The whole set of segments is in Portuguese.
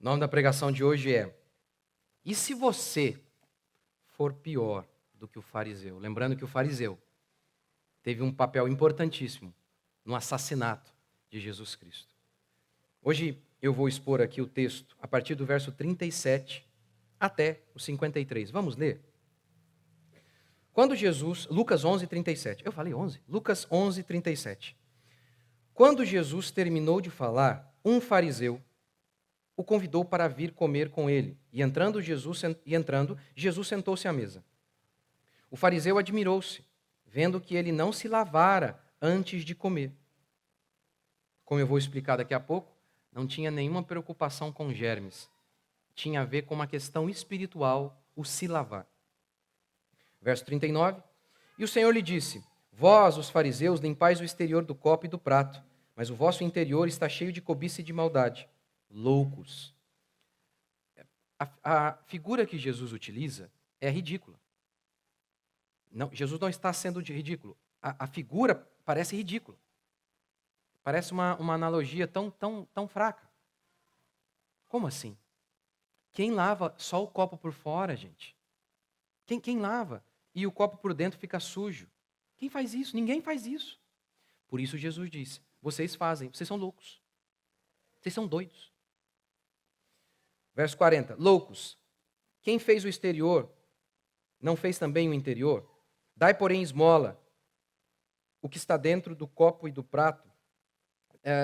O nome da pregação de hoje é: e se você for pior do que o fariseu? Lembrando que o fariseu teve um papel importantíssimo no assassinato de Jesus Cristo. Hoje eu vou expor aqui o texto a partir do verso 37 até o 53. Vamos ler? Quando Jesus, Lucas 11, 37. Eu falei 11? Lucas 11, 37. Quando Jesus terminou de falar, um fariseu o convidou para vir comer com ele. E entrando, Jesus sentou-se à mesa. O fariseu admirou-se, vendo que ele não se lavara antes de comer. Como eu vou explicar daqui a pouco, não tinha nenhuma preocupação com germes. Tinha a ver com uma questão espiritual, o se lavar. Verso 39. E o Senhor lhe disse: vós, os fariseus, limpais o exterior do copo e do prato, mas o vosso interior está cheio de cobiça e de maldade. Loucos. A figura que Jesus utiliza é ridícula. Não, Jesus não está sendo ridículo. A figura parece ridícula. Parece uma analogia tão fraca. Como assim? Quem lava só o copo por fora, gente? Quem lava e o copo por dentro fica sujo? Quem faz isso? Ninguém faz isso. Por isso Jesus disse: vocês fazem, vocês são loucos. Vocês são doidos. Verso 40. Loucos, quem fez o exterior, não fez também o interior? Dai, porém, esmola o que está dentro do copo e do prato.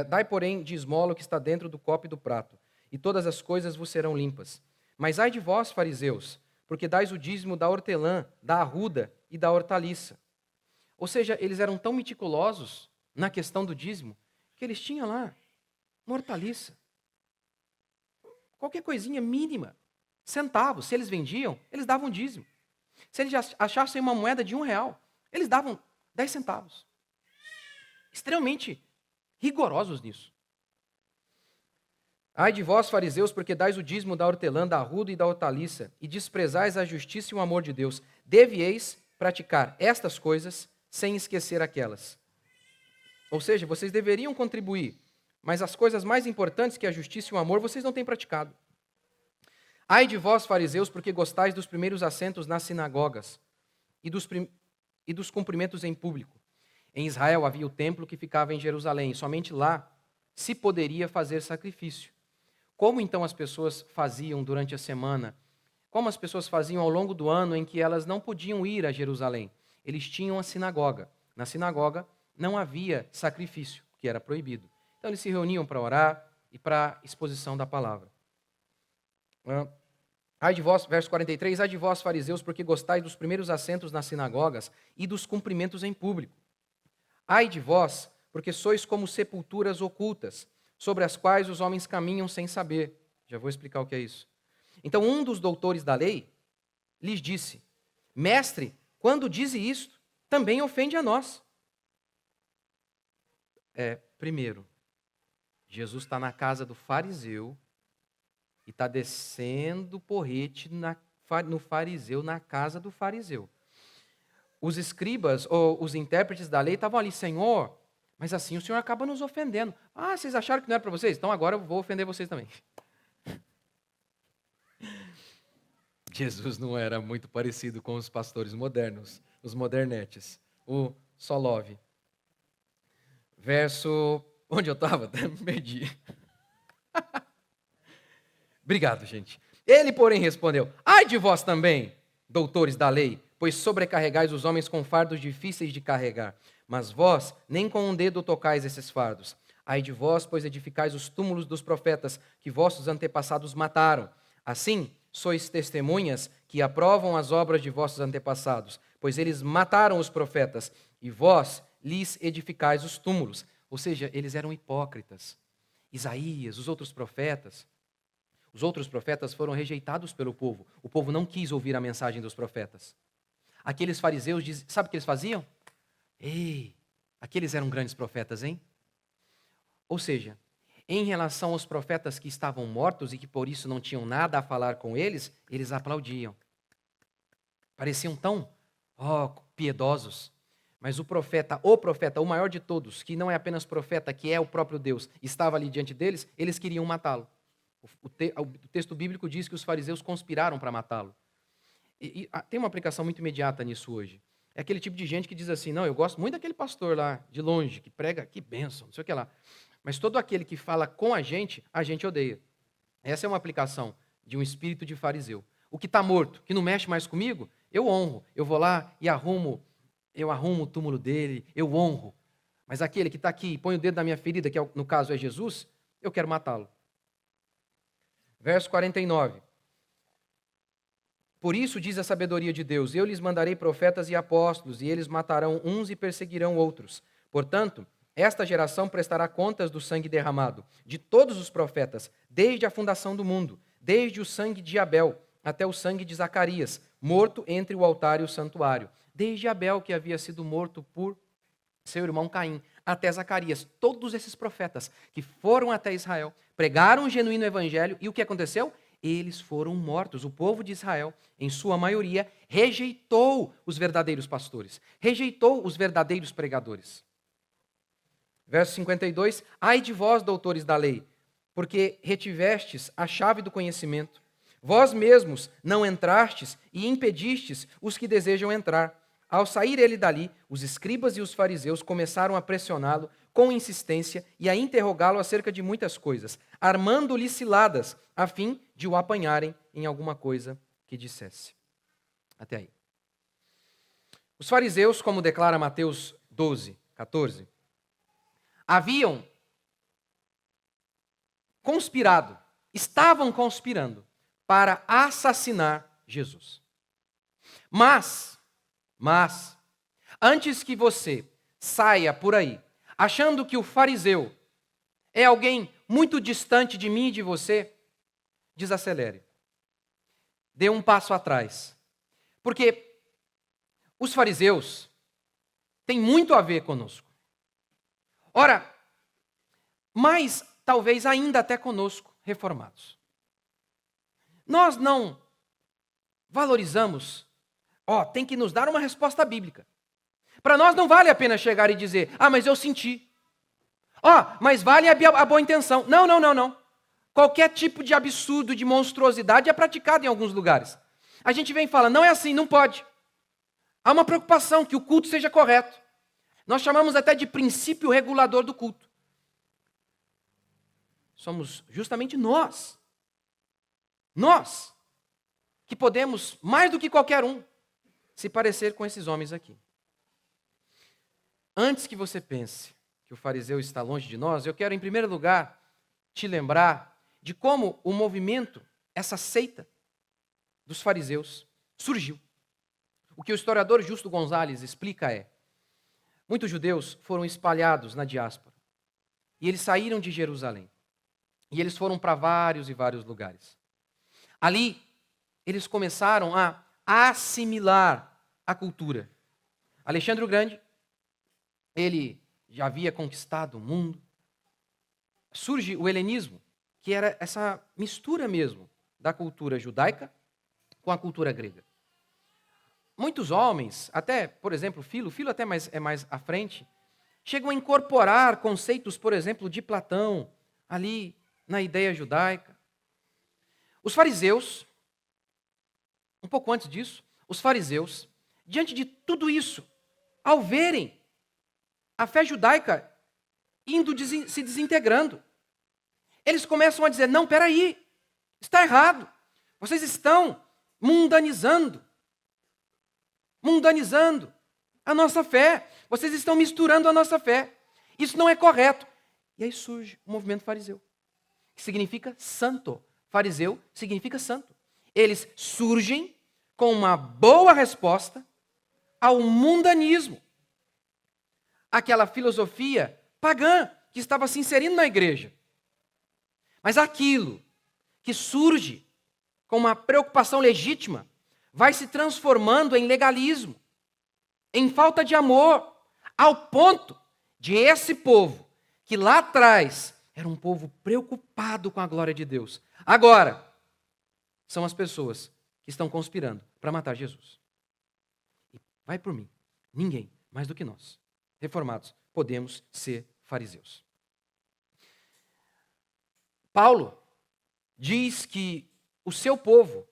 Dai, porém, de esmola o que está dentro do copo e do prato, e todas as coisas vos serão limpas. Mas ai de vós, fariseus, porque dais o dízimo da hortelã, da arruda e da hortaliça. Ou seja, eles eram tão meticulosos na questão do dízimo, que eles tinham lá uma hortaliça. Qualquer coisinha mínima, centavos. Se eles vendiam, eles davam dízimo. Se eles achassem uma moeda de R$1, eles davam 10 centavos. Extremamente rigorosos nisso. Ai de vós, fariseus, porque dais o dízimo da hortelã, da arruda e da hortaliça, e desprezais a justiça e o amor de Deus. Devieis praticar estas coisas sem esquecer aquelas. Ou seja, vocês deveriam contribuir, mas as coisas mais importantes, que a justiça e o amor, vocês não têm praticado. Ai de vós, fariseus, porque gostais dos primeiros assentos nas sinagogas e dos cumprimentos em público. Em Israel havia o templo que ficava em Jerusalém, e somente lá se poderia fazer sacrifício. Como então as pessoas faziam durante a semana? Como as pessoas faziam ao longo do ano em que elas não podiam ir a Jerusalém? Eles tinham a sinagoga. Na sinagoga não havia sacrifício, que era proibido. Então eles se reuniam para orar e para exposição da palavra. Ai de vós, verso 43, ai de vós, fariseus, porque gostais dos primeiros assentos nas sinagogas e dos cumprimentos em público. Ai de vós, porque sois como sepulturas ocultas, sobre as quais os homens caminham sem saber. Já vou explicar o que é isso. Então um dos doutores da lei lhes disse: mestre, quando dize isto, também ofende a nós. Primeiro, Jesus está na casa do fariseu e está descendo porrete no fariseu, na casa do fariseu. Os escribas ou os intérpretes da lei estavam ali: Senhor, mas assim o Senhor acaba nos ofendendo. Ah, vocês acharam que não era para vocês? Então agora eu vou ofender vocês também. Jesus não era muito parecido com os pastores modernos, os modernetes. O Solove. Verso... Onde eu estava? Até me perdi. Obrigado, gente. Ele, porém, respondeu: ai de vós também, doutores da lei, pois sobrecarregais os homens com fardos difíceis de carregar. Mas vós nem com um dedo tocais esses fardos. Ai de vós, pois edificais os túmulos dos profetas que vossos antepassados mataram. Assim, sois testemunhas que aprovam as obras de vossos antepassados, pois eles mataram os profetas, e vós lhes edificais os túmulos. Ou seja, eles eram hipócritas. Isaías, os outros profetas foram rejeitados pelo povo. O povo não quis ouvir a mensagem dos profetas. Aqueles fariseus, sabe o que eles faziam? Ei, aqueles eram grandes profetas, hein? Ou seja, em relação aos profetas que estavam mortos e que por isso não tinham nada a falar com eles, eles aplaudiam. Pareciam tão piedosos. Mas o profeta, o maior de todos, que não é apenas profeta, que é o próprio Deus, estava ali diante deles, eles queriam matá-lo. O texto bíblico diz que os fariseus conspiraram para matá-lo. Tem uma aplicação muito imediata nisso hoje. É aquele tipo de gente que diz assim, não, eu gosto muito daquele pastor lá, de longe, que prega, que bênção, não sei o que lá. Mas todo aquele que fala com a gente odeia. Essa é uma aplicação de um espírito de fariseu. O que está morto, que não mexe mais comigo, eu honro. Eu vou lá e arrumo o túmulo dele, eu honro. Mas aquele que está aqui e põe o dedo na minha ferida, que no caso é Jesus, eu quero matá-lo. Verso 49. Por isso diz a sabedoria de Deus, eu lhes mandarei profetas e apóstolos, e eles matarão uns e perseguirão outros. Portanto, esta geração prestará contas do sangue derramado, de todos os profetas, desde a fundação do mundo, desde o sangue de Abel até o sangue de Zacarias, morto entre o altar e o santuário. Desde Abel, que havia sido morto por seu irmão Caim, até Zacarias. Todos esses profetas que foram até Israel, pregaram o genuíno evangelho, e o que aconteceu? Eles foram mortos. O povo de Israel, em sua maioria, rejeitou os verdadeiros pastores, rejeitou os verdadeiros pregadores. Verso 52, ai de vós, doutores da lei, porque retivestes a chave do conhecimento. Vós mesmos não entrastes e impedistes os que desejam entrar. Ao sair ele dali, os escribas e os fariseus começaram a pressioná-lo com insistência e a interrogá-lo acerca de muitas coisas, armando-lhe ciladas, a fim de o apanharem em alguma coisa que dissesse. Até aí. Os fariseus, como declara Mateus 12, 14, haviam conspirado, estavam conspirando para assassinar Jesus. Mas, antes que você saia por aí, achando que o fariseu é alguém muito distante de mim e de você, desacelere. Dê um passo atrás. Porque os fariseus têm muito a ver conosco. Ora, mas talvez ainda até conosco, reformados. Nós não valorizamos, tem que nos dar uma resposta bíblica. Para nós não vale a pena chegar e dizer, mas eu senti. Mas vale a boa intenção. Não. Qualquer tipo de absurdo, de monstruosidade é praticado em alguns lugares. A gente vem e fala, não é assim, não pode. Há uma preocupação que o culto seja correto. Nós chamamos até de princípio regulador do culto. Somos justamente nós, que podemos, mais do que qualquer um, se parecer com esses homens aqui. Antes que você pense que o fariseu está longe de nós, eu quero, em primeiro lugar, te lembrar de como o movimento, essa seita dos fariseus, surgiu. O que o historiador Justo Gonzalez explica é, muitos judeus foram espalhados na diáspora, e eles saíram de Jerusalém, e eles foram para vários e vários lugares. Ali, eles começaram a assimilar a cultura. Alexandre o Grande, ele já havia conquistado o mundo. Surge o helenismo, que era essa mistura mesmo da cultura judaica com a cultura grega. Muitos homens, até, por exemplo, Filo até é mais à frente, chegam a incorporar conceitos, por exemplo, de Platão, ali na ideia judaica. Os fariseus, um pouco antes disso, os fariseus, diante de tudo isso, ao verem a fé judaica se desintegrando, eles começam a dizer, não, peraí, está errado, vocês estão mundanizando a nossa fé, vocês estão misturando a nossa fé, isso não é correto. E aí surge o movimento fariseu, que significa santo. Fariseu significa santo. Eles surgem com uma boa resposta ao mundanismo. Aquela filosofia pagã que estava se inserindo na igreja. Mas aquilo que surge com uma preocupação legítima vai se transformando em legalismo, em falta de amor, ao ponto de esse povo, que lá atrás era um povo preocupado com a glória de Deus, agora são as pessoas que estão conspirando para matar Jesus. E vai por mim, ninguém mais do que nós, reformados, podemos ser fariseus. Paulo diz que o seu povo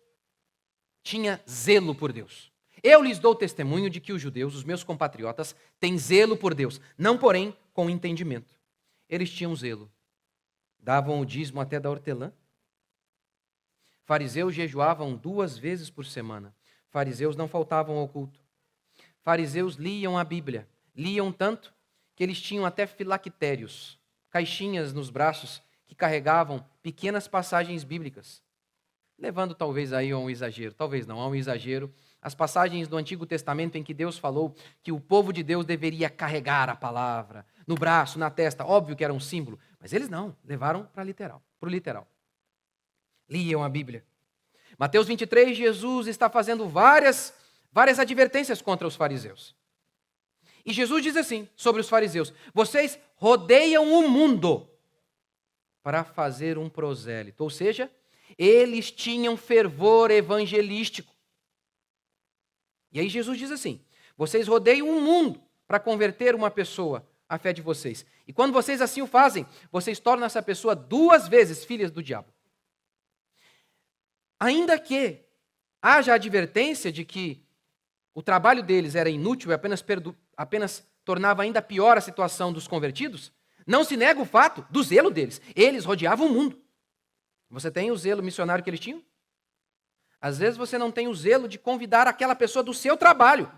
tinha zelo por Deus. Eu lhes dou testemunho de que os judeus, os meus compatriotas, têm zelo por Deus, não porém com entendimento. Eles tinham zelo. Davam o dízimo até da hortelã. Fariseus jejuavam 2 vezes por semana. Fariseus não faltavam ao culto. Fariseus liam a Bíblia. Liam tanto que eles tinham até filactérios, caixinhas nos braços que carregavam pequenas passagens bíblicas. Levando talvez aí a um exagero, talvez não, a um exagero, as passagens do Antigo Testamento em que Deus falou que o povo de Deus deveria carregar a palavra no braço, na testa, óbvio que era um símbolo, mas eles não, levaram para o literal. Liam a Bíblia. Mateus 23, Jesus está fazendo várias advertências contra os fariseus. E Jesus diz assim sobre os fariseus: vocês rodeiam o mundo para fazer um prosélito, ou seja, eles tinham fervor evangelístico. E aí Jesus diz assim: vocês rodeiam o mundo para converter uma pessoa à fé de vocês. E quando vocês assim o fazem, vocês tornam essa pessoa 2 vezes filhas do diabo. Ainda que haja a advertência de que o trabalho deles era inútil e apenas tornava ainda pior a situação dos convertidos, não se nega o fato do zelo deles. Eles rodeavam o mundo. Você tem o zelo missionário que eles tinham? Às vezes você não tem o zelo de convidar aquela pessoa do seu trabalho.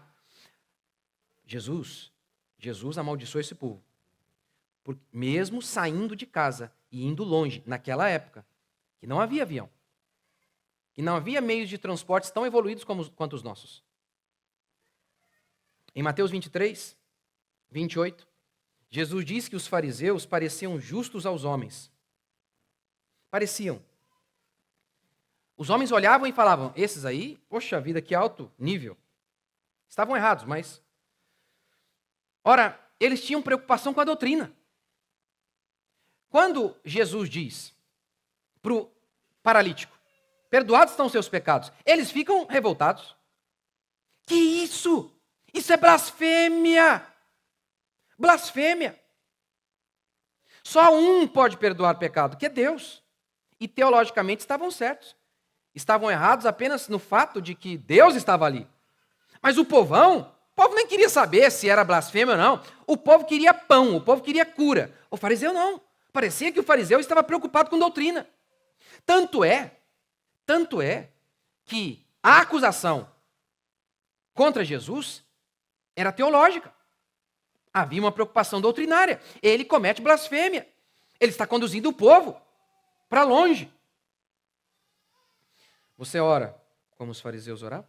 Jesus amaldiçoou esse povo. Mesmo saindo de casa e indo longe, naquela época, que não havia avião, que não havia meios de transportes tão evoluídos quanto os nossos. Em Mateus 23, 28, Jesus diz que os fariseus pareciam justos aos homens. Pareciam. Os homens olhavam e falavam: esses aí, poxa vida, que alto nível. Estavam errados, mas... Ora, eles tinham preocupação com a doutrina. Quando Jesus diz para o paralítico: perdoados estão os seus pecados, eles ficam revoltados. Que isso? Isso é blasfêmia! Blasfêmia! Só um pode perdoar pecado, que é Deus. E teologicamente estavam certos. Estavam errados apenas no fato de que Deus estava ali. Mas o povo nem queria saber se era blasfêmia ou não. O povo queria pão, o povo queria cura. O fariseu não. Parecia que o fariseu estava preocupado com doutrina. Tanto é que a acusação contra Jesus era teológica. Havia uma preocupação doutrinária. Ele comete blasfêmia. Ele está conduzindo o povo para longe. Você ora como os fariseus oravam?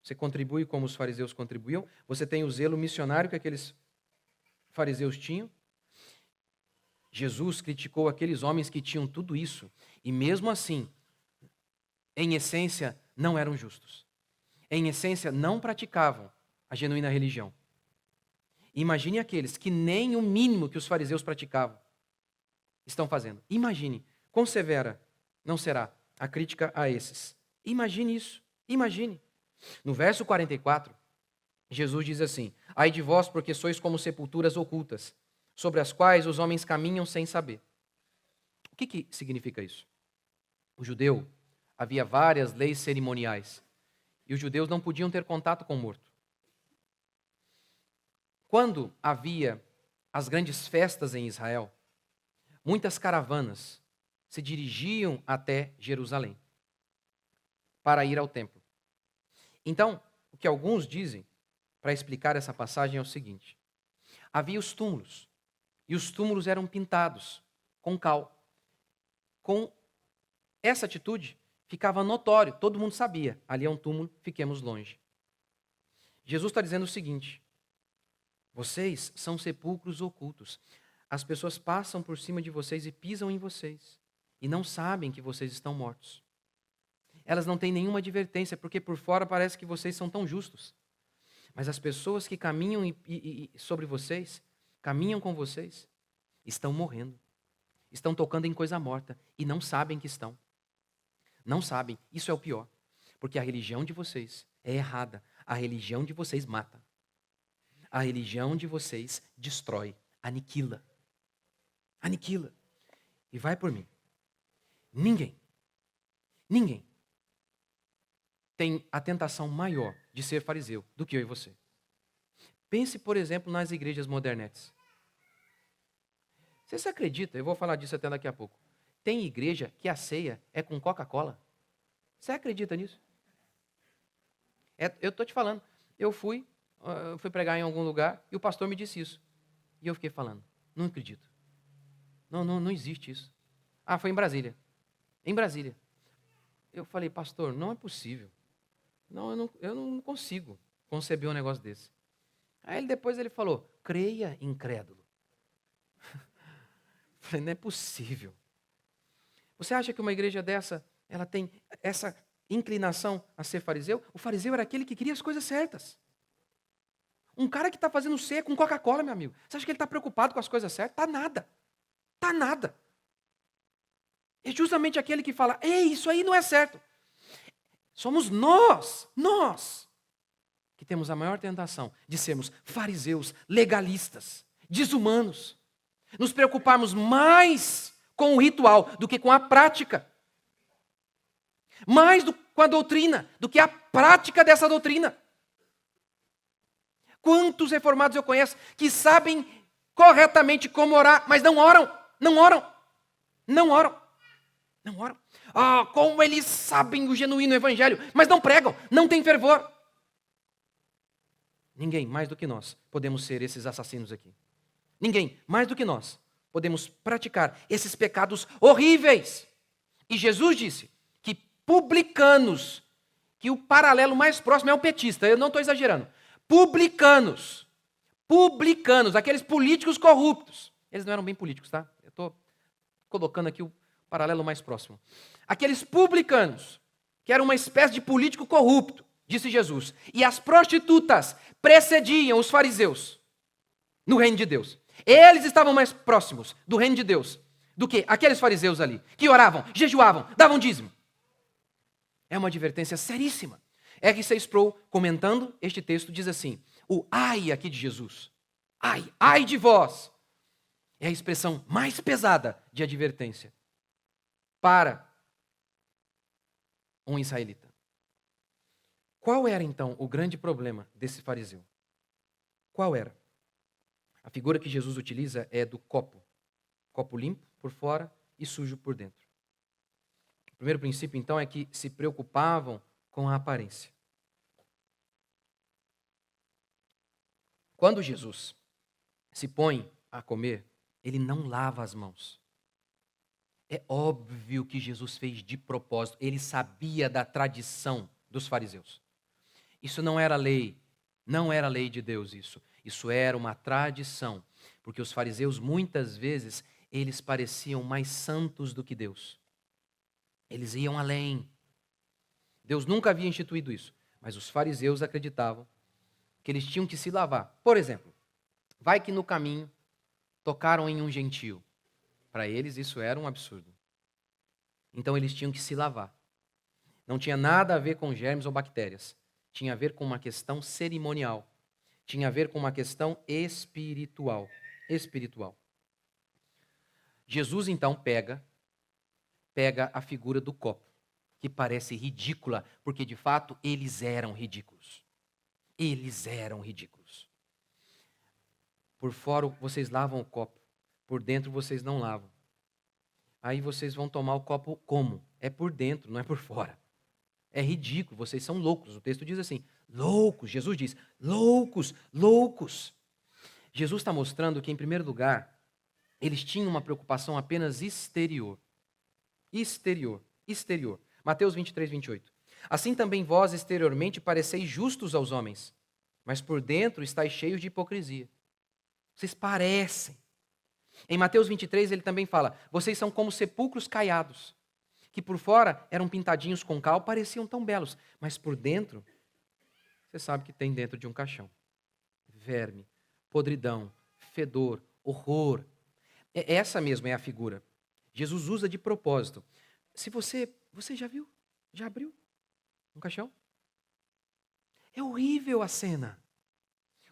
Você contribui como os fariseus contribuíam? Você tem o zelo missionário que aqueles fariseus tinham? Jesus criticou aqueles homens que tinham tudo isso e mesmo assim, em essência, não eram justos. Em essência, não praticavam a genuína religião. Imagine aqueles que nem o mínimo que os fariseus praticavam estão fazendo. Imagine, quão severa não será a crítica a esses. Imagine isso, imagine. No verso 44, Jesus diz assim: ai de vós, porque sois como sepulturas ocultas, sobre as quais os homens caminham sem saber. O que significa isso? O judeu havia várias leis cerimoniais e os judeus não podiam ter contato com o morto. Quando havia as grandes festas em Israel, muitas caravanas se dirigiam até Jerusalém para ir ao templo. Então, o que alguns dizem para explicar essa passagem é o seguinte: havia os túmulos, e os túmulos eram pintados com cal. Com essa atitude, ficava notório, todo mundo sabia, ali é um túmulo, fiquemos longe. Jesus está dizendo o seguinte: vocês são sepulcros ocultos. As pessoas passam por cima de vocês e pisam em vocês, e não sabem que vocês estão mortos. Elas não têm nenhuma advertência, porque por fora parece que vocês são tão justos. Mas as pessoas que caminham sobre vocês, caminham com vocês, estão morrendo. Estão tocando em coisa morta e não sabem que estão. Não sabem. Isso é o pior. Porque a religião de vocês é errada. A religião de vocês mata. A religião de vocês destrói, aniquila. Aniquila. E vai por mim. Ninguém tem a tentação maior de ser fariseu do que eu e você. Pense, por exemplo, nas igrejas modernetes. Você se acredita? Eu vou falar disso até daqui a pouco. Tem igreja que a ceia é com Coca-Cola. Você acredita nisso? Eu estou te falando. Eu fui pregar em algum lugar e o pastor me disse isso. E eu fiquei falando, não acredito. Não existe isso. Ah, foi em Brasília. Em Brasília. Eu falei, pastor, não é possível. Eu não consigo conceber um negócio desse. Aí depois ele falou, creia, incrédulo. Eu falei, não é possível. Você acha que uma igreja dessa, ela tem essa inclinação a ser fariseu? O fariseu era aquele que queria as coisas certas. Um cara que está fazendo ceia com Coca-Cola, meu amigo. Você acha que ele está preocupado com as coisas certas? Tá nada. Tá nada. É justamente aquele que fala, ei, isso aí não é certo. Somos nós, que temos a maior tentação de sermos fariseus, legalistas, desumanos. Nos preocuparmos mais com o ritual do que com a prática. Mais com a doutrina do que a prática dessa doutrina. Quantos reformados eu conheço que sabem corretamente como orar, mas não oram. Ah, como eles sabem o genuíno evangelho, mas não pregam, não têm fervor. Ninguém mais do que nós podemos ser esses assassinos aqui. Ninguém mais do que nós podemos praticar esses pecados horríveis. E Jesus disse que publicanos, que o paralelo mais próximo é o petista, eu não estou exagerando. Publicanos, aqueles políticos corruptos. Eles não eram bem políticos, tá? Eu estou colocando aqui o paralelo mais próximo. Aqueles publicanos, que eram uma espécie de político corrupto, disse Jesus. E as prostitutas precediam os fariseus no reino de Deus. Eles estavam mais próximos do reino de Deus do que aqueles fariseus ali, que oravam, jejuavam, davam dízimo. É uma advertência seríssima. R.C. Sproul, comentando este texto, diz assim, o ai aqui de Jesus, ai de vós, é a expressão mais pesada de advertência para um israelita. Qual era, então, o grande problema desse fariseu? Qual era? A figura que Jesus utiliza é do copo. Copo limpo por fora e sujo por dentro. O primeiro princípio, então, é que se preocupavam com a aparência. Quando Jesus se põe a comer, ele não lava as mãos. É óbvio que Jesus fez de propósito. Ele sabia da tradição dos fariseus. Isso não era lei de Deus isso. Isso era uma tradição, porque os fariseus muitas vezes eles pareciam mais santos do que Deus. Eles iam além. Deus nunca havia instituído isso, mas os fariseus acreditavam que eles tinham que se lavar. Por exemplo, vai que no caminho tocaram em um gentio. Para eles isso era um absurdo. Então eles tinham que se lavar. Não tinha nada a ver com germes ou bactérias. Tinha a ver com uma questão cerimonial. Tinha a ver com uma questão espiritual. Jesus então pega a figura do copo, que parece ridícula, porque de fato eles eram ridículos. Por fora vocês lavam o copo, por dentro vocês não lavam. Aí vocês vão tomar o copo como? É por dentro, não é por fora. É ridículo, vocês são loucos. O texto diz assim, loucos. Jesus diz, loucos. Jesus está mostrando que, em primeiro lugar, eles tinham uma preocupação apenas exterior. Mateus 23, 28. Assim também vós exteriormente pareceis justos aos homens, mas por dentro estáis cheios de hipocrisia. Vocês parecem. Em Mateus 23 ele também fala, vocês são como sepulcros caiados, que por fora eram pintadinhos com cal, pareciam tão belos, mas por dentro, você sabe que tem dentro de um caixão. Verme, podridão, fedor, horror. Essa mesmo é a figura. Jesus usa de propósito. Se você já viu? Já abriu um caixão? É horrível a cena.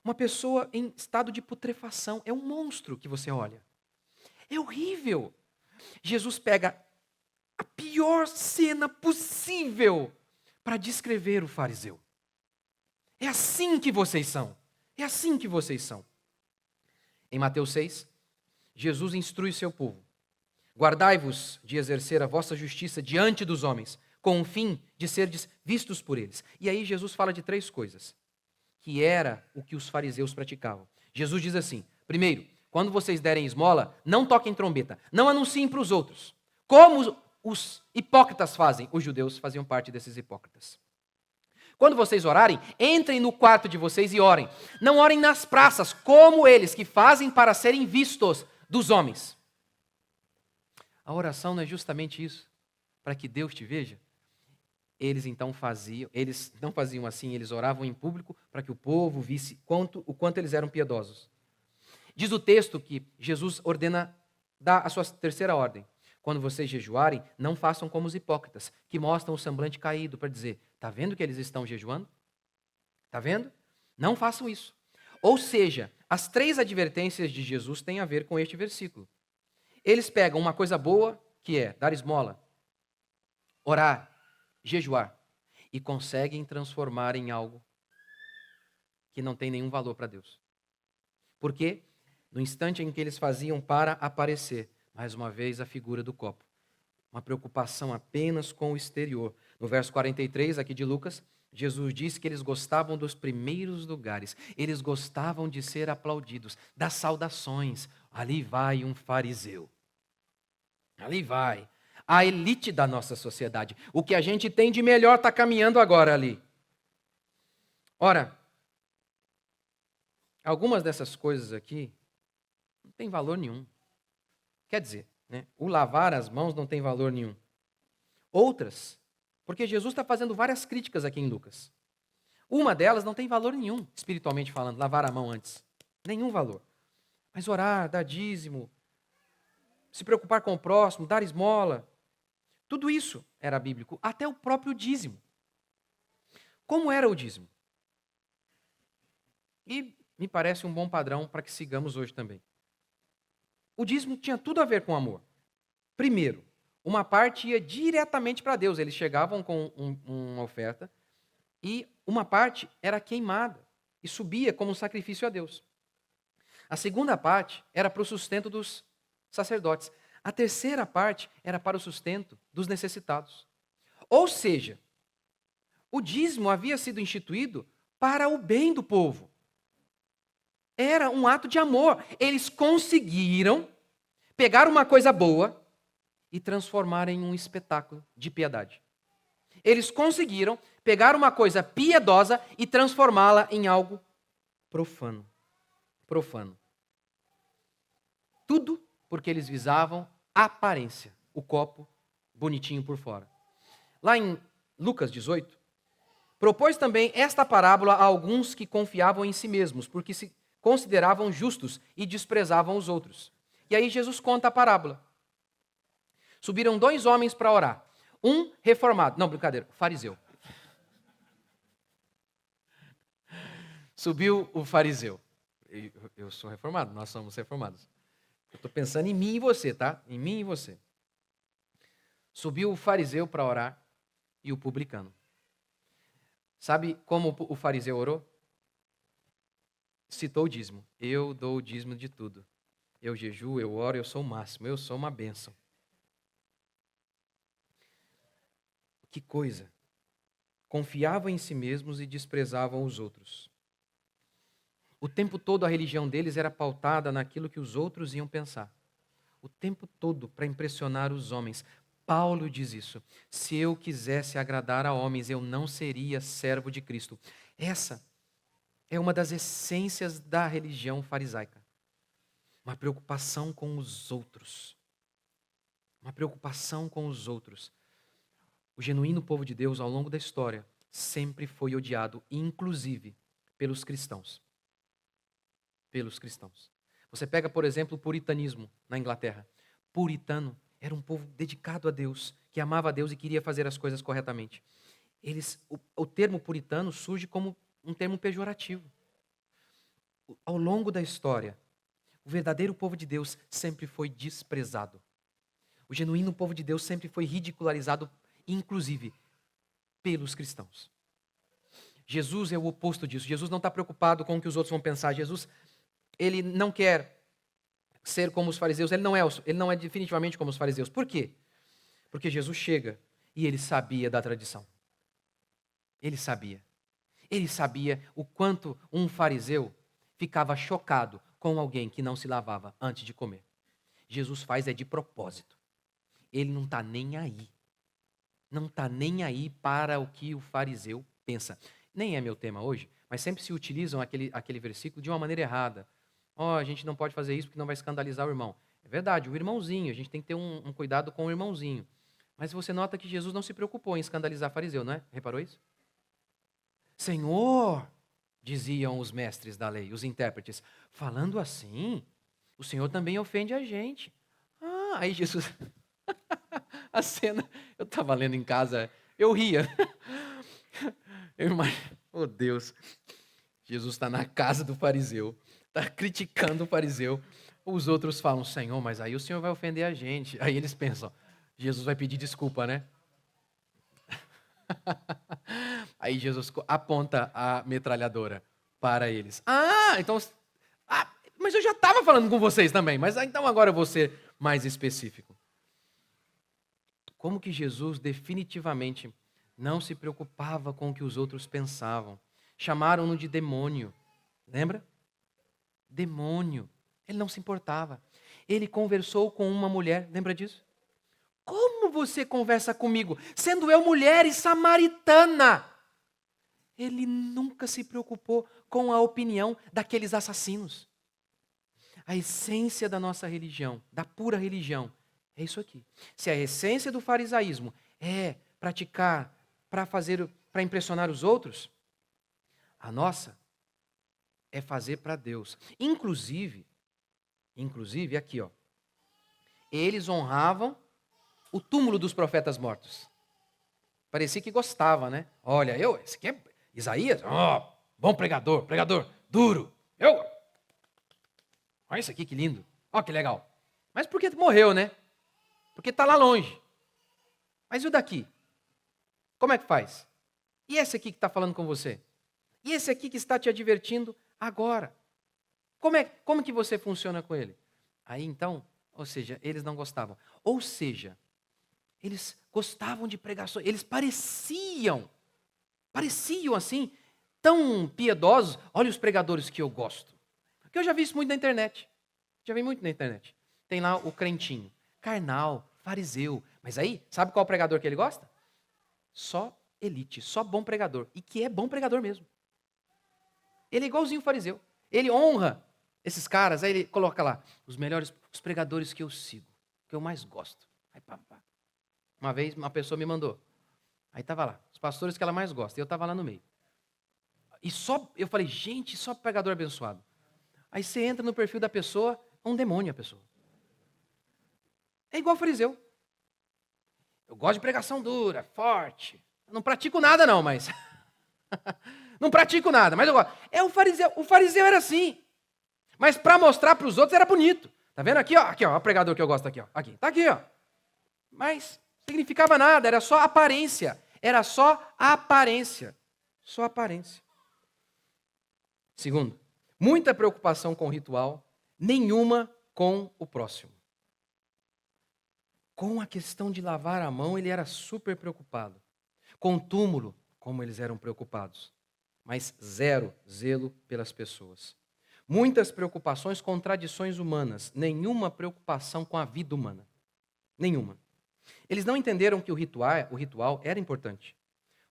Uma pessoa em estado de putrefação. É um monstro que você olha. É horrível. Jesus pega a pior cena possível para descrever o fariseu. É assim que vocês são. É assim que vocês são. Em Mateus 6, Jesus instrui seu povo. Guardai-vos de exercer a vossa justiça diante dos homens, com o fim de serdes vistos por eles. E aí Jesus fala de 3 coisas, que era o que os fariseus praticavam. Jesus diz assim: primeiro, quando vocês derem esmola, não toquem trombeta, não anunciem para os outros, como os hipócritas fazem. Os judeus faziam parte desses hipócritas. Quando vocês orarem, entrem no quarto de vocês e orem. Não orem nas praças, como eles, que fazem para serem vistos dos homens. A oração não é justamente isso, para que Deus te veja? Eles então faziam, eles não faziam assim, eles oravam em público para que o povo visse o quanto eles eram piedosos. Diz o texto que Jesus ordena, dá a sua terceira ordem. Quando vocês jejuarem, não façam como os hipócritas, que mostram o semblante caído para dizer: está vendo que eles estão jejuando? Está vendo? Não façam isso. Ou seja, as 3 advertências de Jesus têm a ver com este versículo. Eles pegam uma coisa boa, que é dar esmola, orar, jejuar, e conseguem transformar em algo que não tem nenhum valor para Deus. Por quê? No instante em que eles faziam para aparecer, mais uma vez a figura do copo. Uma preocupação apenas com o exterior. No verso 43 aqui de Lucas, Jesus disse que eles gostavam dos primeiros lugares. Eles gostavam de ser aplaudidos, das saudações. Ali vai um fariseu. Ali vai. A elite da nossa sociedade. O que a gente tem de melhor está caminhando agora ali. Ora, algumas dessas coisas aqui não tem valor nenhum. Quer dizer, né, o lavar as mãos não tem valor nenhum. Outras, porque Jesus está fazendo várias críticas aqui em Lucas. Uma delas não tem valor nenhum, espiritualmente falando, lavar a mão antes. Nenhum valor. Mas orar, dar dízimo, se preocupar com o próximo, dar esmola, tudo isso era bíblico, até o próprio dízimo. Como era o dízimo? E me parece um bom padrão para que sigamos hoje também. O dízimo tinha tudo a ver com amor. Primeiro, uma parte ia diretamente para Deus. Eles chegavam com uma oferta e uma parte era queimada e subia como um sacrifício a Deus. A segunda parte era para o sustento dos sacerdotes. A terceira parte era para o sustento dos necessitados. Ou seja, o dízimo havia sido instituído para o bem do povo. Era um ato de amor. Eles conseguiram pegar uma coisa boa e transformar em um espetáculo de piedade. Eles conseguiram pegar uma coisa piedosa e transformá-la em algo profano. Profano. Tudo porque eles visavam aparência, o copo bonitinho por fora. Lá em Lucas 18, propôs também esta parábola a alguns que confiavam em si mesmos, porque se consideravam justos e desprezavam os outros. E aí Jesus conta a parábola. Subiram 2 homens para orar. Um reformado, não, brincadeira, fariseu. Subiu o fariseu. Eu sou reformado, nós somos reformados. Eu estou pensando em mim e você, tá? Em mim e você. Subiu o fariseu para orar e o publicano. Sabe como o fariseu orou? Citou o dízimo. Eu dou o dízimo de tudo. Eu jejuo, eu oro, eu sou o máximo. Eu sou uma bênção. Que coisa. Confiavam em si mesmos e desprezavam os outros. O tempo todo a religião deles era pautada naquilo que os outros iam pensar. O tempo todo para impressionar os homens. Paulo diz isso. Se eu quisesse agradar a homens, eu não seria servo de Cristo. Essa é uma das essências da religião farisaica. Uma preocupação com os outros. Uma preocupação com os outros. O genuíno povo de Deus, ao longo da história, sempre foi odiado, inclusive pelos cristãos. Pelos cristãos. Você pega, por exemplo, o puritanismo na Inglaterra. Puritano era um povo dedicado a Deus, que amava a Deus e queria fazer as coisas corretamente. O termo puritano surge como um termo pejorativo. Ao longo da história, o verdadeiro povo de Deus sempre foi desprezado. O genuíno povo de Deus sempre foi ridicularizado, inclusive, pelos cristãos. Jesus é o oposto disso. Jesus não está preocupado com o que os outros vão pensar. Jesus, ele não quer ser como os fariseus. Ele não é definitivamente como os fariseus. Por quê? Porque Jesus chega e ele sabia da tradição. Ele sabia. Ele sabia o quanto um fariseu ficava chocado com alguém que não se lavava antes de comer. Jesus faz de propósito. Ele não está nem aí. Não está nem aí para o que o fariseu pensa. Nem é meu tema hoje, mas sempre se utilizam aquele versículo de uma maneira errada. A gente não pode fazer isso porque não vai escandalizar o irmão. É verdade, o irmãozinho, a gente tem que ter um cuidado com o irmãozinho. Mas você nota que Jesus não se preocupou em escandalizar fariseu, não é? Reparou isso? Senhor, diziam os mestres da lei, os intérpretes, falando assim, o Senhor também ofende a gente. Aí Jesus, a cena, eu estava lendo em casa, eu ria. Eu imagino, oh Deus, Jesus está na casa do fariseu, está criticando o fariseu. Os outros falam, Senhor, mas aí o Senhor vai ofender a gente. Aí eles pensam, Jesus vai pedir desculpa, né? Aí Jesus aponta a metralhadora para eles. Então, mas eu já estava falando com vocês também, mas então agora eu vou ser mais específico. Como que Jesus definitivamente não se preocupava com o que os outros pensavam. Chamaram-no de demônio. Lembra? Demônio. Ele não se importava. Ele conversou com uma mulher. Lembra disso? Como você conversa comigo, sendo eu mulher e samaritana? Ele nunca se preocupou com a opinião daqueles assassinos. A essência da nossa religião, da pura religião, é isso aqui. Se a essência do farisaísmo é praticar para impressionar os outros, a nossa é fazer para Deus. Inclusive aqui, eles honravam o túmulo dos profetas mortos. Parecia que gostava, né? Olha, esse aqui é Isaías, bom pregador duro. Olha isso aqui, que lindo. Que legal. Mas por que morreu, né? Porque está lá longe. Mas e o daqui? Como é que faz? E esse aqui que está falando com você? E esse aqui que está te advertindo agora? Como que você funciona com ele? Aí então, ou seja, eles não gostavam. Ou seja, eles gostavam de pregações, eles pareciam assim, tão piedosos. Olha os pregadores que eu gosto. Porque eu já vi isso muito na internet. Tem lá o crentinho, carnal, fariseu. Mas aí, sabe qual pregador que ele gosta? Só elite, só bom pregador. E que é bom pregador mesmo. Ele é igualzinho o fariseu. Ele honra esses caras, aí ele coloca lá, os pregadores que eu sigo, que eu mais gosto. Aí, pá. Uma vez uma pessoa me mandou. Aí estava lá, os pastores que ela mais gosta. E eu estava lá no meio. E eu falei, gente, só pregador abençoado. Aí você entra no perfil da pessoa, é um demônio a pessoa. É igual fariseu. Eu gosto de pregação dura, forte. Eu não pratico nada não, mas... não pratico nada, mas eu gosto. É o fariseu. O fariseu era assim. Mas para mostrar para os outros era bonito. Tá vendo aqui, ó? Aqui, ó, o pregador que eu gosto aqui, ó. Aqui, tá aqui, ó. Mas significava nada, era só aparência. Era só aparência. Só aparência. Segundo, muita preocupação com o ritual, nenhuma com o próximo. Com a questão de lavar a mão, ele era super preocupado. Com o túmulo, como eles eram preocupados. Mas zero zelo pelas pessoas. Muitas preocupações com tradições humanas, nenhuma preocupação com a vida humana. Nenhuma. Eles não entenderam que o ritual era importante,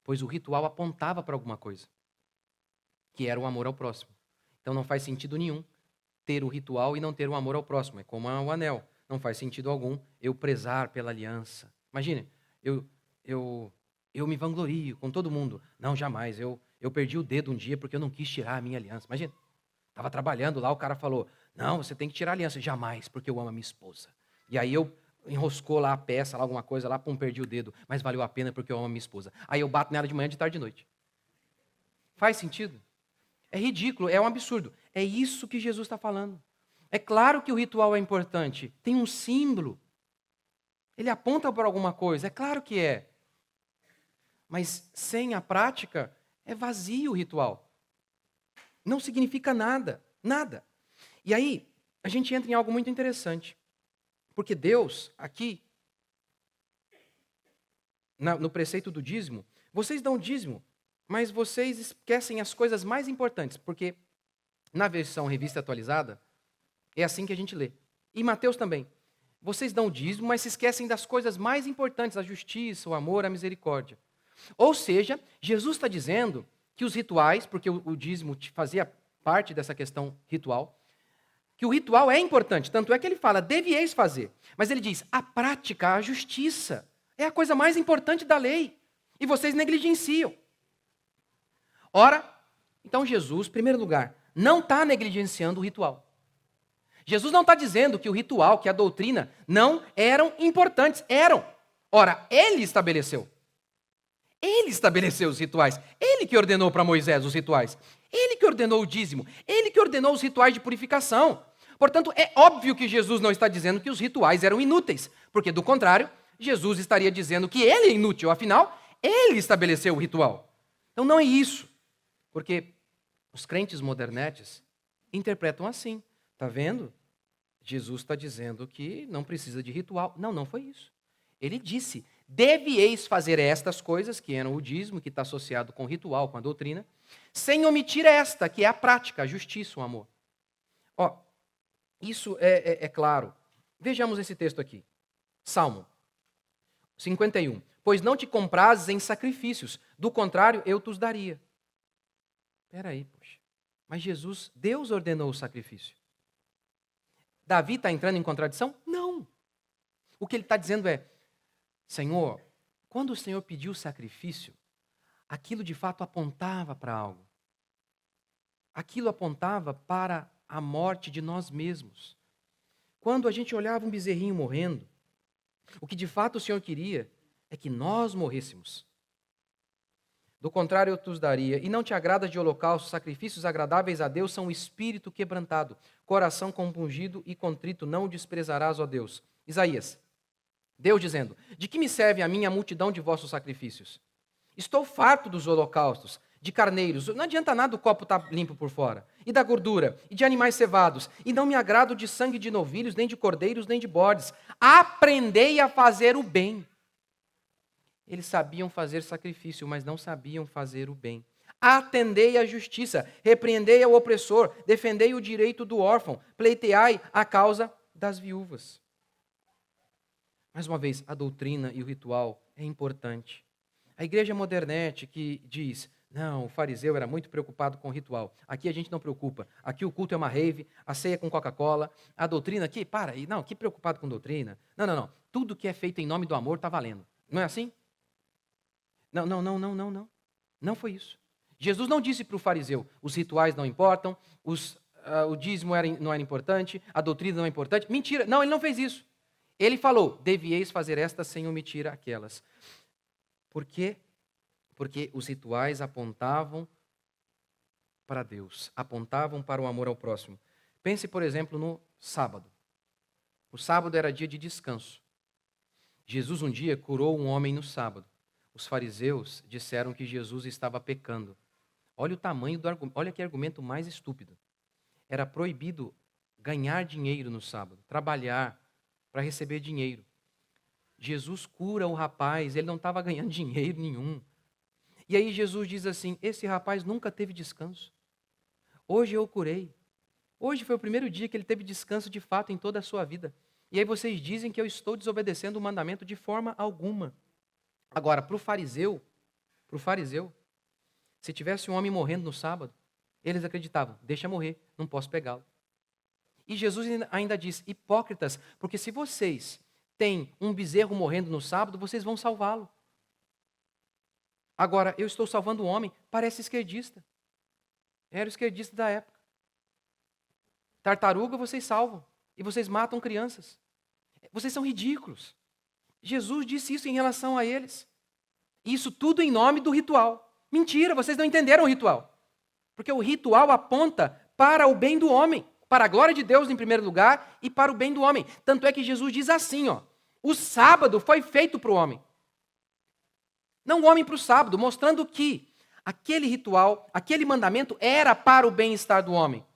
pois o ritual apontava para alguma coisa, que era o amor ao próximo. Então não faz sentido nenhum ter o ritual e não ter o amor ao próximo. É como o anel. Não faz sentido algum eu prezar pela aliança. Imagine, eu me vanglorio com todo mundo. Não, jamais. Eu perdi o dedo um dia porque eu não quis tirar a minha aliança. Imagina, estava trabalhando lá, o cara falou, não, você tem que tirar a aliança. Jamais, porque eu amo a minha esposa. E aí enroscou lá a peça, lá, alguma coisa lá, perdi o dedo. Mas valeu a pena porque eu amo a minha esposa. Aí eu bato nela de manhã, de tarde e de noite. Faz sentido? É ridículo, é um absurdo. É isso que Jesus está falando. É claro que o ritual é importante. Tem um símbolo. Ele aponta para alguma coisa, é claro que é. Mas sem a prática, é vazio o ritual. Não significa nada, nada. E aí, a gente entra em algo muito interessante. Porque Deus, aqui, no preceito do dízimo, vocês dão dízimo, mas vocês esquecem as coisas mais importantes. Porque na versão revista atualizada, é assim que a gente lê. E Mateus também. Vocês dão dízimo, mas se esquecem das coisas mais importantes, a justiça, o amor, a misericórdia. Ou seja, Jesus está dizendo que os rituais, porque o dízimo fazia parte dessa questão ritual, que o ritual é importante, tanto é que ele fala, devieis fazer. Mas ele diz, a prática, a justiça, é a coisa mais importante da lei. E vocês negligenciam. Ora, então Jesus, em primeiro lugar, não está negligenciando o ritual. Jesus não está dizendo que o ritual, que a doutrina, não eram importantes. Eram. Ora, ele estabeleceu. Ele estabeleceu os rituais. Ele que ordenou para Moisés os rituais. Ele que ordenou o dízimo. Ele que ordenou os rituais de purificação. Portanto, é óbvio que Jesus não está dizendo que os rituais eram inúteis. Porque, do contrário, Jesus estaria dizendo que ele é inútil. Afinal, ele estabeleceu o ritual. Então, não é isso. Porque os crentes modernetes interpretam assim. Está vendo? Jesus está dizendo que não precisa de ritual. Não, não foi isso. Ele disse, devieis fazer estas coisas, que eram o dízimo, que está associado com o ritual, com a doutrina, sem omitir esta, que é a prática, a justiça, o amor. Ó, isso é claro. Vejamos esse texto aqui. Salmo 51. Pois não te comprases em sacrifícios, do contrário, eu te os daria. Espera aí, poxa. Mas Jesus, Deus ordenou o sacrifício. Davi está entrando em contradição? Não. O que ele está dizendo é, Senhor, quando o Senhor pediu o sacrifício, aquilo de fato apontava para algo. Aquilo apontava para a morte de nós mesmos. Quando a gente olhava um bezerrinho morrendo, o que de fato o Senhor queria é que nós morrêssemos. Do contrário, eu te os daria. E não te agrada de holocaustos, sacrifícios agradáveis a Deus são o espírito quebrantado, coração compungido e contrito não o desprezarás, ó Deus. Isaías, Deus dizendo, de que me serve a mim a multidão de vossos sacrifícios? Estou farto dos holocaustos, de carneiros, não adianta nada o copo estar limpo por fora, e da gordura, e de animais cevados, e não me agrado de sangue de novilhos, nem de cordeiros, nem de bodes. Aprendei a fazer o bem. Eles sabiam fazer sacrifício, mas não sabiam fazer o bem. Atendei à justiça, repreendei ao opressor, defendei o direito do órfão, pleiteai a causa das viúvas. Mais uma vez, a doutrina e o ritual é importante. A igreja modernete que diz, não, o fariseu era muito preocupado com o ritual. Aqui a gente não preocupa. Aqui o culto é uma rave, a ceia é com Coca-Cola. A doutrina aqui, para aí, não, que preocupado com doutrina. Não. Tudo que é feito em nome do amor está valendo. Não é assim? Não. Não foi isso. Jesus não disse para o fariseu, os rituais não importam, o dízimo não era importante, a doutrina não é importante. Mentira, não, ele não fez isso. Ele falou, devieis fazer estas sem omitir aquelas. Por quê? Porque os rituais apontavam para Deus, apontavam para o amor ao próximo. Pense, por exemplo, no sábado. O sábado era dia de descanso. Jesus um dia curou um homem no sábado. Os fariseus disseram que Jesus estava pecando. Olha o tamanho do argumento, olha que argumento mais estúpido. Era proibido ganhar dinheiro no sábado, trabalhar para receber dinheiro. Jesus cura o rapaz, ele não estava ganhando dinheiro nenhum. E aí Jesus diz assim, esse rapaz nunca teve descanso. Hoje eu o curei. Hoje foi o primeiro dia que ele teve descanso de fato em toda a sua vida. E aí vocês dizem que eu estou desobedecendo o mandamento de forma alguma. Agora, para o fariseu, se tivesse um homem morrendo no sábado, eles acreditavam, deixa morrer, não posso pegá-lo. E Jesus ainda diz, hipócritas, porque se vocês têm um bezerro morrendo no sábado, vocês vão salvá-lo. Agora, eu estou salvando um homem, parece esquerdista. Era o esquerdista da época. Tartaruga vocês salvam, e vocês matam crianças. Vocês são ridículos. Jesus disse isso em relação a eles. Isso tudo em nome do ritual. Mentira, vocês não entenderam o ritual. Porque o ritual aponta para o bem do homem, para a glória de Deus em primeiro lugar e para o bem do homem. Tanto é que Jesus diz assim, ó, O sábado foi feito para o homem. Não o homem para o sábado, mostrando que aquele ritual, aquele mandamento era para o bem-estar do homem.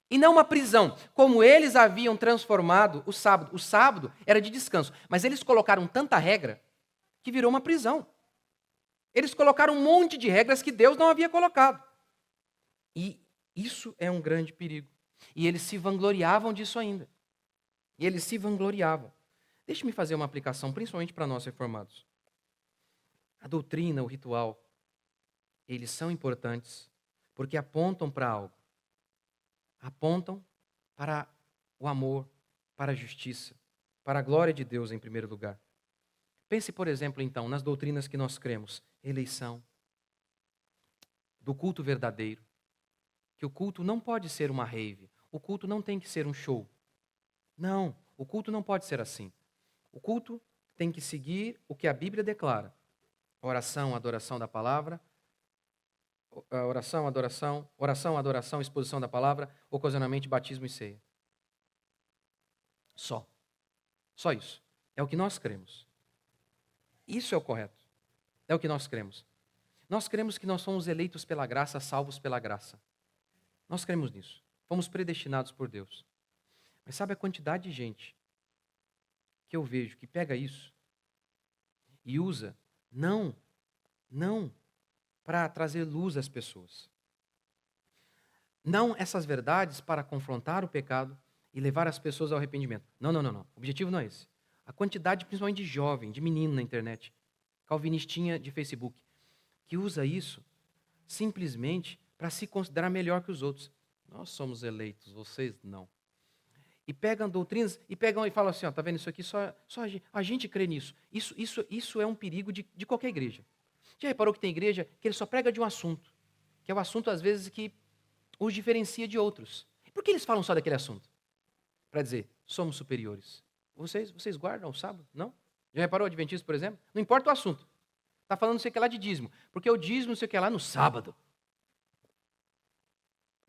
E não uma prisão, como eles haviam transformado o sábado. O sábado era de descanso, mas eles colocaram tanta regra que virou uma prisão. Eles colocaram um monte de regras que Deus não havia colocado. E isso é um grande perigo. E eles se vangloriavam disso ainda. E eles se vangloriavam. Deixe-me fazer uma aplicação, principalmente para nós reformados. A doutrina, o ritual, eles são importantes porque apontam para algo. Apontam para o amor, para a justiça, para a glória de Deus em primeiro lugar. Pense, por exemplo, então, nas doutrinas que nós cremos. Eleição, do culto verdadeiro. Que o culto não pode ser uma rave. O culto não tem que ser um show. Não, o culto não pode ser assim. O culto tem que seguir o que a Bíblia declara. Oração, adoração da palavra. Oração, adoração, exposição da palavra, ocasionalmente batismo e ceia. Só. Só isso. É o que nós cremos. Isso é o correto. É o que nós cremos. Nós cremos que nós somos eleitos pela graça, salvos pela graça. Nós cremos nisso. Fomos predestinados por Deus. Mas sabe a quantidade de gente que eu vejo que pega isso e usa não para trazer luz às pessoas. Não essas verdades para confrontar o pecado e levar as pessoas ao arrependimento. Não. O objetivo não é esse. A quantidade, principalmente de jovem, de menino na internet, calvinistinha de Facebook, que usa isso simplesmente para se considerar melhor que os outros. Nós somos eleitos, vocês não. E pegam doutrinas e pegam e falam assim, ó, tá vendo isso aqui? Só a gente crê nisso. Isso é um perigo de qualquer igreja. Já reparou que tem igreja que ele só prega de um assunto, que é o assunto, às vezes, que os diferencia de outros. Por que eles falam só daquele assunto? Para dizer, somos superiores. Vocês guardam o sábado? Não? Já reparou o adventista, por exemplo? Não importa o assunto. Está falando não sei o que lá de dízimo. Porque o dízimo não sei o que lá no sábado.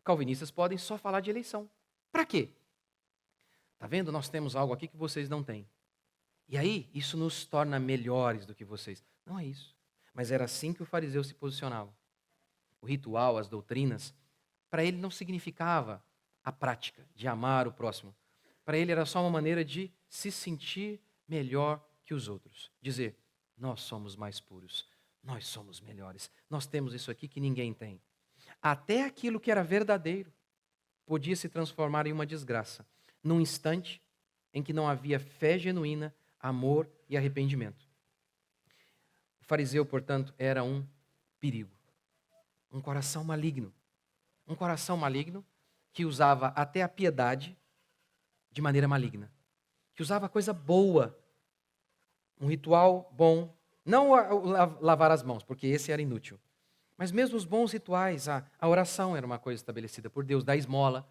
Calvinistas podem só falar de eleição. Para quê? Está vendo? Nós temos algo aqui que vocês não têm. E aí, isso nos torna melhores do que vocês. Não é isso. Mas era assim que o fariseu se posicionava. O ritual, as doutrinas, para ele não significava a prática de amar o próximo. Para ele era só uma maneira de se sentir melhor que os outros. Dizer, nós somos mais puros, nós somos melhores, nós temos isso aqui que ninguém tem. Até aquilo que era verdadeiro podia se transformar em uma desgraça, num instante em que não havia fé genuína, amor e arrependimento. O fariseu, portanto, era um perigo, um coração maligno. Um coração maligno que usava até a piedade de maneira maligna. Que usava coisa boa, um ritual bom, não lavar as mãos, porque esse era inútil. Mas mesmo os bons rituais, a oração era uma coisa estabelecida por Deus, dar esmola,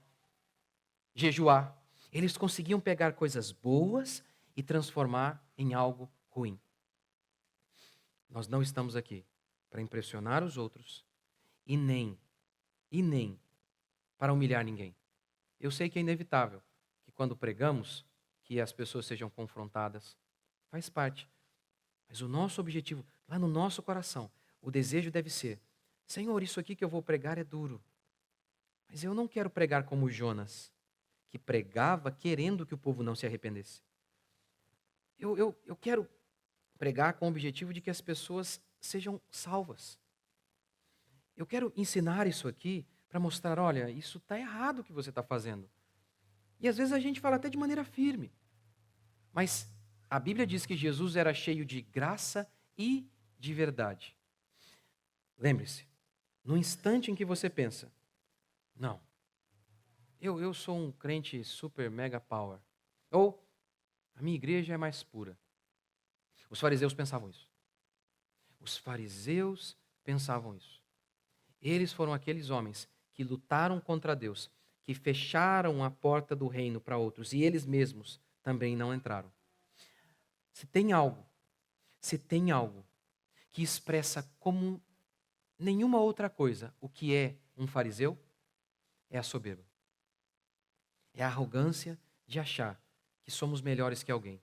jejuar. Eles conseguiam pegar coisas boas e transformar em algo ruim. Nós não estamos aqui para impressionar os outros e nem para humilhar ninguém. Eu sei que é inevitável que quando pregamos, que as pessoas sejam confrontadas. Faz parte. Mas o nosso objetivo, lá no nosso coração, o desejo deve ser, Senhor, isso aqui que eu vou pregar é duro. Mas eu não quero pregar como Jonas, que pregava querendo que o povo não se arrependesse. Eu quero pregar com o objetivo de que as pessoas sejam salvas. Eu quero ensinar isso aqui para mostrar, olha, isso está errado o que você está fazendo. E às vezes a gente fala até de maneira firme. Mas a Bíblia diz que Jesus era cheio de graça e de verdade. Lembre-se, no instante em que você pensa, não, eu sou um crente super mega power, ou a minha igreja é mais pura. Os fariseus pensavam isso. Os fariseus pensavam isso. Eles foram aqueles homens que lutaram contra Deus, que fecharam a porta do reino para outros, e eles mesmos também não entraram. Se tem algo que expressa como nenhuma outra coisa o que é um fariseu, é a soberba. É a arrogância de achar que somos melhores que alguém.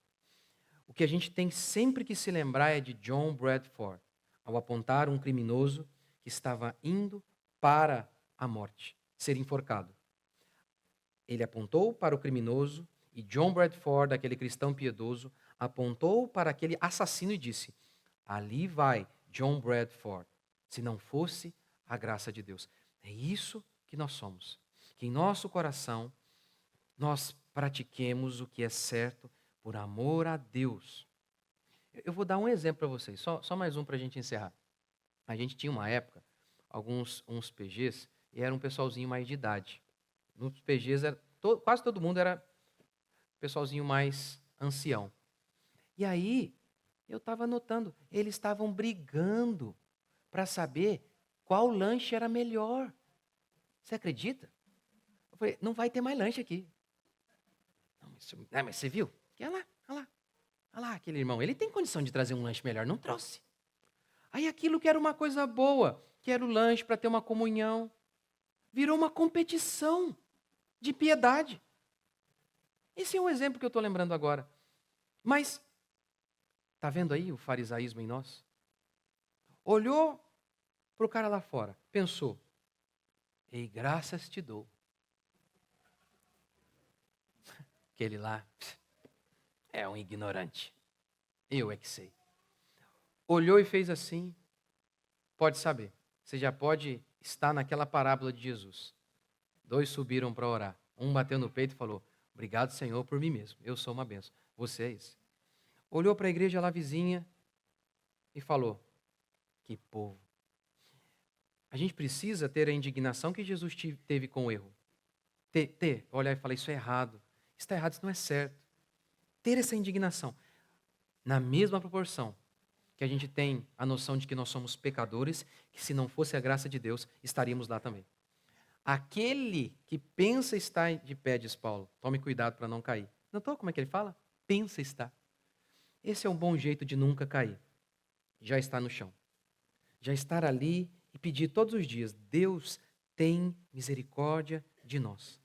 O que a gente tem sempre que se lembrar é de John Bradford, ao apontar um criminoso que estava indo para a morte, ser enforcado. Ele apontou para o criminoso e John Bradford, aquele cristão piedoso, apontou para aquele assassino e disse: ali vai John Bradford, se não fosse a graça de Deus. É isso que nós somos. Que em nosso coração nós pratiquemos o que é certo por amor a Deus. Eu vou dar um exemplo para vocês, só mais um para a gente encerrar. A gente tinha uma época, uns PGs, e era um pessoalzinho mais de idade. Nos PGs, quase todo mundo era pessoalzinho mais ancião. E aí, eu estava notando, eles estavam brigando para saber qual lanche era melhor. Você acredita? Eu falei, não vai ter mais lanche aqui. Não, mas você viu? Olha lá, aquele irmão, ele tem condição de trazer um lanche melhor, não trouxe. Aí aquilo que era uma coisa boa, que era o lanche para ter uma comunhão, virou uma competição de piedade. Esse é um exemplo que eu estou lembrando agora. Mas, está vendo aí o farisaísmo em nós? Olhou para o cara lá fora, pensou, ei, graças te dou. Aquele lá é um ignorante. Eu é que sei. Olhou e fez assim, pode saber. Você já pode estar naquela parábola de Jesus. 2 subiram para orar. Um bateu no peito e falou, obrigado, Senhor, por mim mesmo. Eu sou uma bênção. Você é esse. Olhou para a igreja lá vizinha e falou, que povo. A gente precisa ter a indignação que Jesus teve com o erro. Olhar e falar, isso é errado. Isso está errado, isso não é certo. Ter essa indignação. Na mesma proporção que a gente tem a noção de que nós somos pecadores, que se não fosse a graça de Deus, estaríamos lá também. Aquele que pensa estar de pé, diz Paulo, tome cuidado para não cair. Notou como é que ele fala? Pensa estar. Esse é um bom jeito de nunca cair. Já está no chão. Já estar ali e pedir todos os dias, Deus tem misericórdia de nós.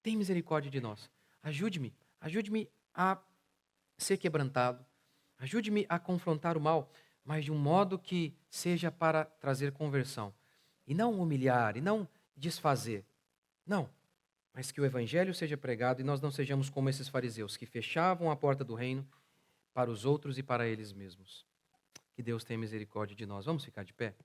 Tem misericórdia de nós. Ajude-me a ser quebrantado. Ajude-me a confrontar o mal, mas de um modo que seja para trazer conversão. E não humilhar, e não desfazer. Não, mas que o evangelho seja pregado e nós não sejamos como esses fariseus que fechavam a porta do reino para os outros e para eles mesmos. Que Deus tenha misericórdia de nós. Vamos ficar de pé?